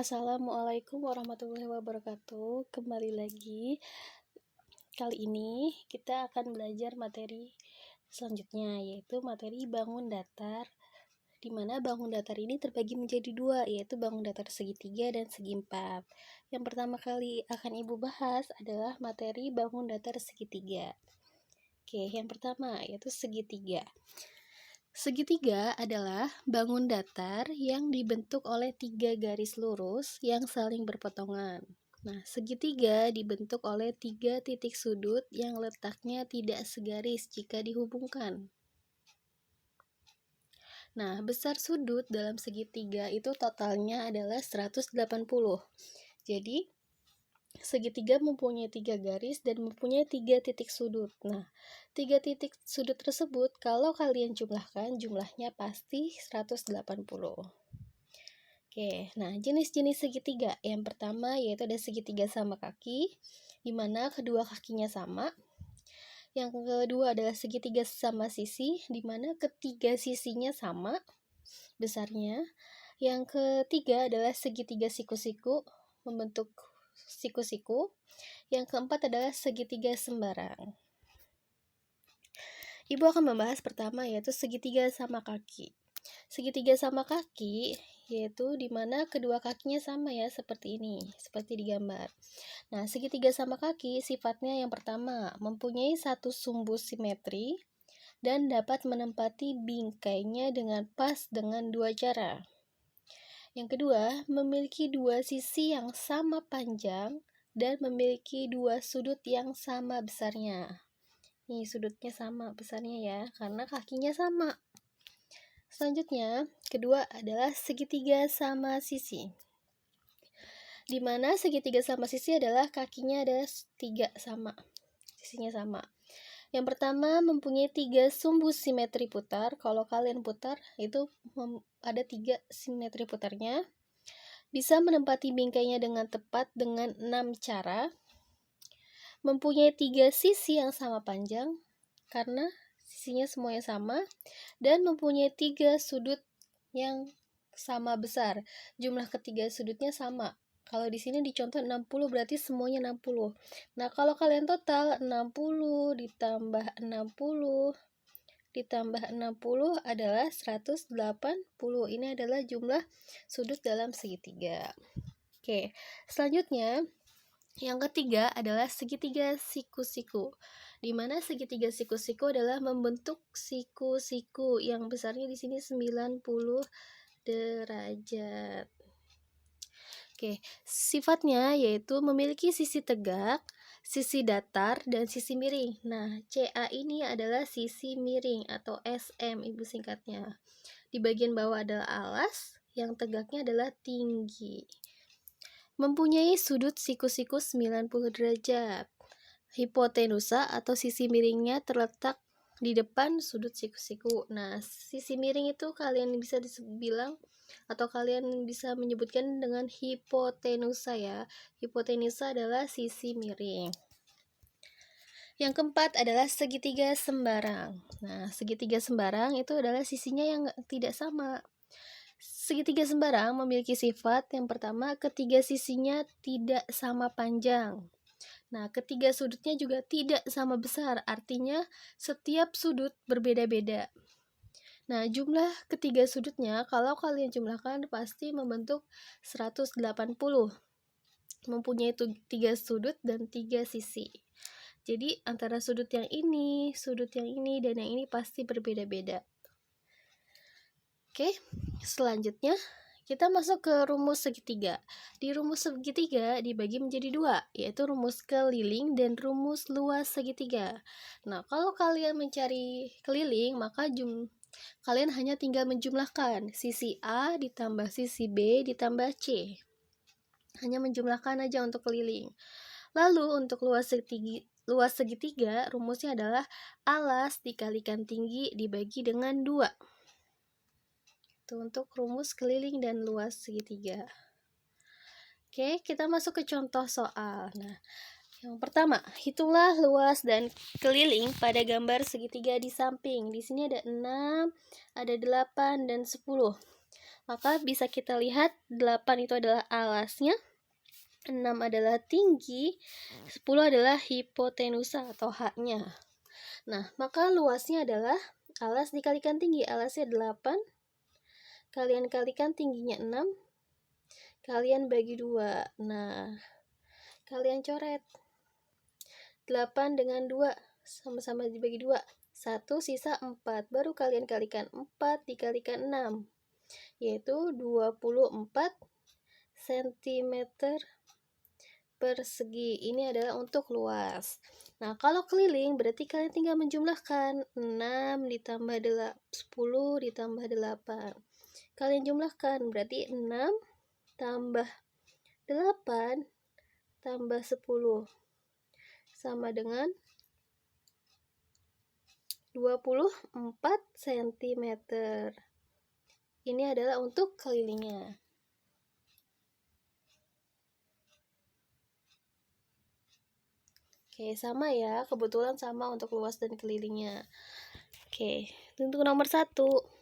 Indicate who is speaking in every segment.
Speaker 1: Assalamualaikum warahmatullahi wabarakatuh. Kembali lagi. Kali ini kita akan belajar materi selanjutnya, yaitu materi bangun datar, di mana bangun datar ini terbagi menjadi dua, yaitu bangun datar segitiga dan segi empat. Yang pertama kali akan Ibu bahas adalah materi bangun datar segitiga. Oke, yang pertama yaitu segitiga. Segitiga adalah bangun datar yang dibentuk oleh tiga garis lurus yang saling berpotongan. Nah, segitiga dibentuk oleh tiga titik sudut yang letaknya tidak segaris jika dihubungkan. Nah, besar sudut dalam segitiga itu totalnya adalah 180. Jadi, segitiga mempunyai tiga garis dan mempunyai tiga titik sudut. Nah, tiga titik sudut tersebut kalau kalian jumlahkan, jumlahnya pasti 180. Oke, nah jenis-jenis segitiga. Yang pertama yaitu ada segitiga sama kaki, di mana kedua kakinya sama. Yang kedua adalah segitiga sama sisi, di mana ketiga sisinya sama besarnya. Yang ketiga adalah segitiga siku-siku, membentuk siku-siku. Yang keempat adalah segitiga sembarang. Ibu akan membahas pertama yaitu segitiga sama kaki. Segitiga sama kaki yaitu dimana kedua kakinya sama ya, seperti ini, seperti di gambar. Nah, segitiga sama kaki sifatnya yang pertama mempunyai satu sumbu simetri dan dapat menempati bingkainya dengan pas dengan dua cara. Yang kedua, memiliki dua sisi yang sama panjang dan memiliki dua sudut yang sama besarnya. Nih, sudutnya sama besarnya ya, karena kakinya sama. Selanjutnya, kedua adalah segitiga sama sisi. Di mana segitiga sama sisi adalah kakinya ada tiga sama, sisinya sama. Yang pertama mempunyai tiga sumbu simetri putar. Kalau kalian putar itu ada tiga simetri putarnya. Bisa menempati bingkainya dengan tepat dengan 6 cara. Mempunyai tiga sisi yang sama panjang karena sisinya semuanya sama, dan mempunyai tiga sudut yang sama besar. Jumlah ketiga sudutnya sama. Kalau di sini dicontoh 60 berarti semuanya 60. Nah, kalau kalian total 60 ditambah 60 ditambah 60 adalah 180. Ini adalah jumlah sudut dalam segitiga. Oke, selanjutnya yang ketiga adalah segitiga siku-siku, di mana segitiga siku-siku adalah membentuk siku-siku yang besarnya di sini 90 derajat. Oke, sifatnya yaitu memiliki sisi tegak, sisi datar, dan sisi miring. Nah, CA ini adalah sisi miring atau SM Ibu singkatnya. Di bagian bawah adalah alas, yang tegaknya adalah tinggi. Mempunyai sudut siku-siku 90 derajat. Hipotenusa atau sisi miringnya terletak di depan sudut siku-siku. Nah, sisi miring itu kalian bisa bilang atau kalian bisa menyebutkan dengan hipotenusa ya. Hipotenusa adalah sisi miring. Yang keempat adalah segitiga sembarang. Nah, segitiga sembarang itu adalah sisinya yang tidak sama. Segitiga sembarang memiliki sifat yang pertama, ketiga sisinya tidak sama panjang. Nah, ketiga sudutnya juga tidak sama besar, artinya setiap sudut berbeda-beda. Nah, jumlah ketiga sudutnya kalau kalian jumlahkan pasti membentuk 180. Mempunyai tiga sudut dan tiga sisi. Jadi antara sudut yang ini, dan yang ini pasti berbeda-beda. Oke, selanjutnya kita masuk ke rumus segitiga. Di rumus segitiga dibagi menjadi dua, yaitu rumus keliling dan rumus luas segitiga. Nah, kalau kalian mencari keliling, maka kalian hanya tinggal menjumlahkan sisi A ditambah sisi B ditambah C. Hanya menjumlahkan aja untuk keliling. Lalu untuk luas segitiga, rumusnya adalah alas dikalikan tinggi dibagi dengan 2. Itu untuk rumus keliling dan luas segitiga. Oke, kita masuk ke contoh soal. Nah, yang pertama, hitunglah luas dan keliling pada gambar segitiga di samping. Di sini ada 6, ada 8, dan 10. Maka bisa kita lihat 8 itu adalah alasnya, 6 adalah tinggi, 10 adalah hipotenusa atau H-nya. Nah, maka luasnya adalah alas dikalikan tinggi. Alasnya 8, kalian kalikan tingginya 6, kalian bagi 2. Nah, kalian coret 8 dengan 2 sama-sama dibagi 2, 1 sisa 4. Baru kalian kalikan 4 dikalikan 6, yaitu 24 cm persegi. Ini adalah untuk luas. Nah, kalau keliling berarti kalian tinggal menjumlahkan 6 ditambah 10 ditambah 8. Kalian jumlahkan berarti 6 tambah 8 tambah 10 sama dengan 24 cm. Ini adalah untuk kelilingnya. Oke, sama ya, kebetulan sama untuk luas dan kelilingnya. Oke, untuk nomor 1.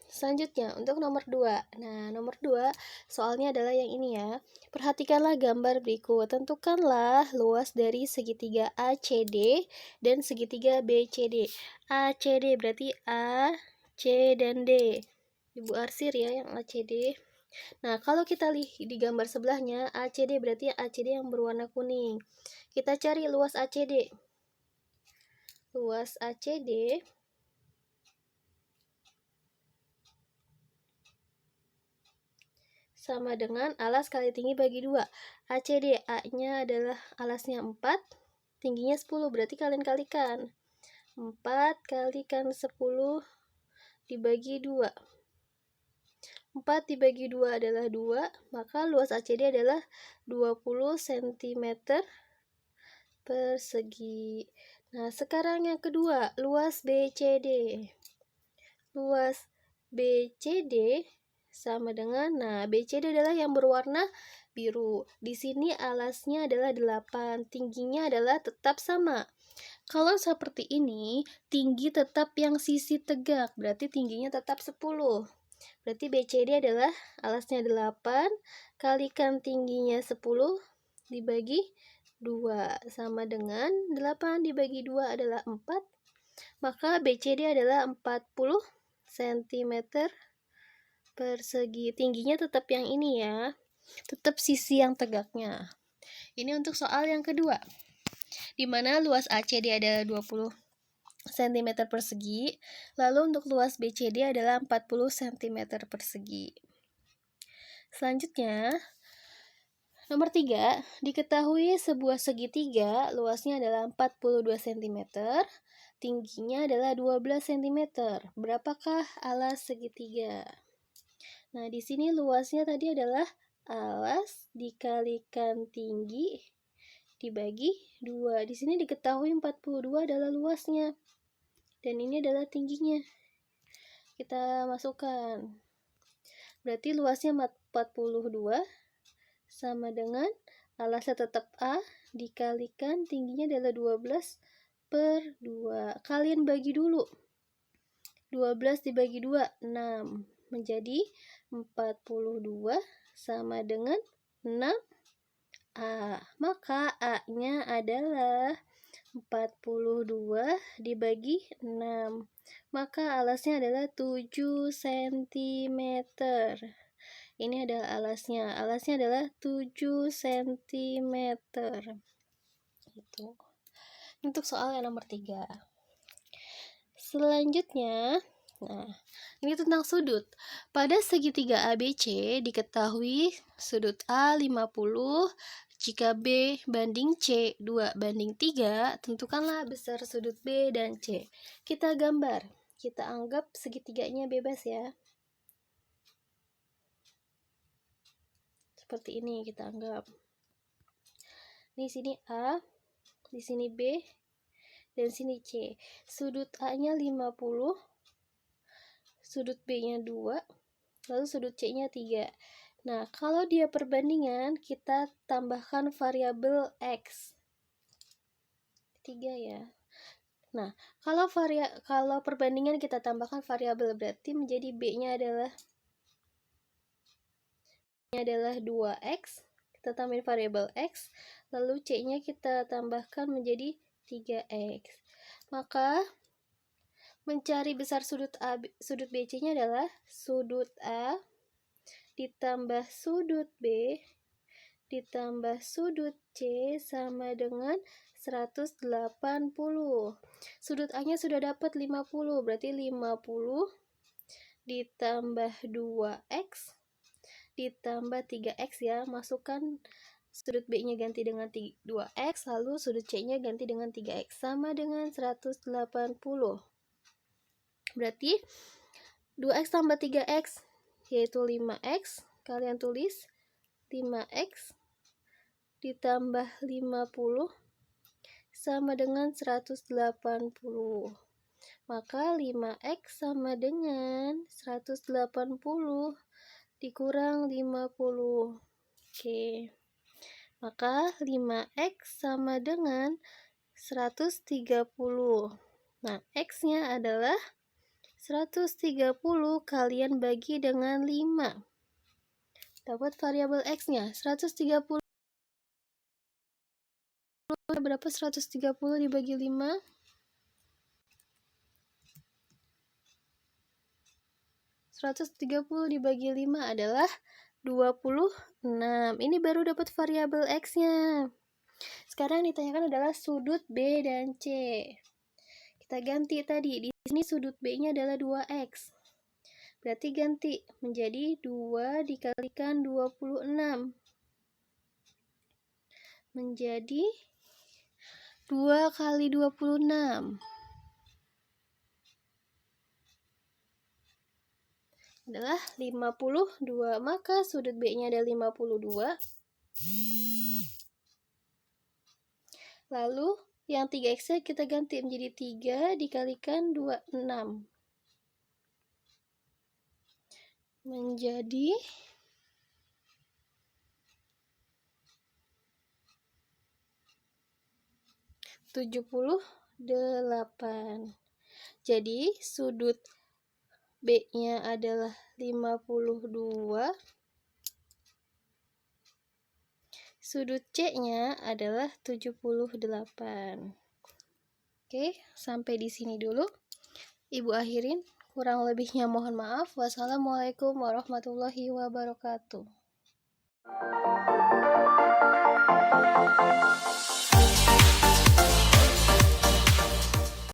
Speaker 1: Selanjutnya, untuk nomor 2. Nah, nomor 2, soalnya adalah yang ini ya. Perhatikanlah gambar berikut. Tentukanlah luas dari segitiga ACD dan segitiga BCD. ACD berarti A, C, dan D. Ibu arsir ya yang ACD. Nah, kalau kita lihat di gambar sebelahnya, ACD berarti ACD yang berwarna kuning. Kita cari luas ACD. Luas ACD sama dengan alas kali tinggi bagi 2. ACD, A-nya adalah alasnya 4, tingginya 10, berarti kalian kalikan. 4 kalikan 10 dibagi 2. 4 dibagi 2 adalah 2, maka luas ACD adalah 20 cm persegi. Nah, sekarang yang kedua, luas BCD. Luas BCD sama dengan, nah, BCD adalah yang berwarna biru. Di sini alasnya adalah 8, tingginya adalah tetap sama. Kalau seperti ini, tinggi tetap yang sisi tegak, berarti tingginya tetap 10. Berarti BCD adalah alasnya 8, kalikan tingginya 10 dibagi 2 sama dengan 8 dibagi 2 adalah 4. Maka BCD adalah 40 cm persegi. Tingginya tetap yang ini ya, tetap sisi yang tegaknya. Ini untuk soal yang kedua, di mana luas ACD adalah 20 cm persegi, lalu untuk luas BCD adalah 40 cm persegi. Selanjutnya, nomor 3, diketahui sebuah segitiga luasnya adalah 42 cm, tingginya adalah 12 cm. Berapakah alas segitiga? Nah, di sini luasnya tadi adalah alas dikalikan tinggi dibagi 2. Di sini diketahui 42 adalah luasnya. Dan ini adalah tingginya. Kita masukkan. Berarti luasnya 42 sama dengan alasnya tetap A dikalikan tingginya adalah 12 per 2. Kalian bagi dulu. 12 dibagi 2, 6. Menjadi 42 sama dengan 6A. Maka A-nya adalah 42 dibagi 6. Maka alasnya adalah 7 cm. Ini adalah alasnya. Alasnya adalah 7 cm. Gitu. Untuk soal yang nomor 3. Selanjutnya, nah, ini tentang sudut. Pada segitiga ABC diketahui sudut A 50, jika B banding C 2:3, tentukanlah besar sudut B dan C. Kita gambar. Kita anggap segitiganya bebas ya. Seperti ini kita anggap. Di sini A, di sini B, dan sini C. Sudut A-nya 50, sudut B-nya 2, lalu sudut C-nya 3. Nah, kalau dia perbandingan, kita tambahkan variabel X. 3 ya. Nah, kalau perbandingan kita tambahkan variabel, berarti menjadi B-nya adalah adalah 2x, kita tambahin variabel x, lalu c-nya kita tambahkan menjadi 3x. Maka mencari besar sudut BC-nya adalah sudut A ditambah sudut B ditambah sudut C sama dengan 180. Sudut A-nya sudah dapat 50, berarti 50 ditambah 2x ditambah 3x ya. Masukkan sudut B-nya ganti dengan 2x, lalu sudut C-nya ganti dengan 3x, sama dengan 180. Berarti 2x tambah 3x yaitu 5x, kalian tulis 5x ditambah 50 sama dengan 180. Maka 5x sama dengan 180 dikurang 50. Oke. Maka 5x sama dengan 130. Nah, x-nya adalah 130, kalian bagi dengan 5. Dapat variabel x-nya 130. Berapa 130 dibagi 5? 130 dibagi 5 adalah 26. Ini baru dapat variabel x-nya. Sekarang ditanyakan adalah sudut B dan C. Kita ganti tadi. Di sini sudut B-nya adalah 2x. Berarti ganti menjadi 2 dikalikan 26. Menjadi 2 kali 26. Adalah 52. Maka sudut B-nya adalah 52. Lalu yang 3x-nya kita ganti menjadi 3 dikalikan 26. Menjadi 78. Jadi sudut B-nya adalah 52. Sudut C-nya adalah 78. Oke, sampai di sini dulu. Ibu akhirin. Kurang lebihnya mohon maaf. Wassalamualaikum warahmatullahi wabarakatuh.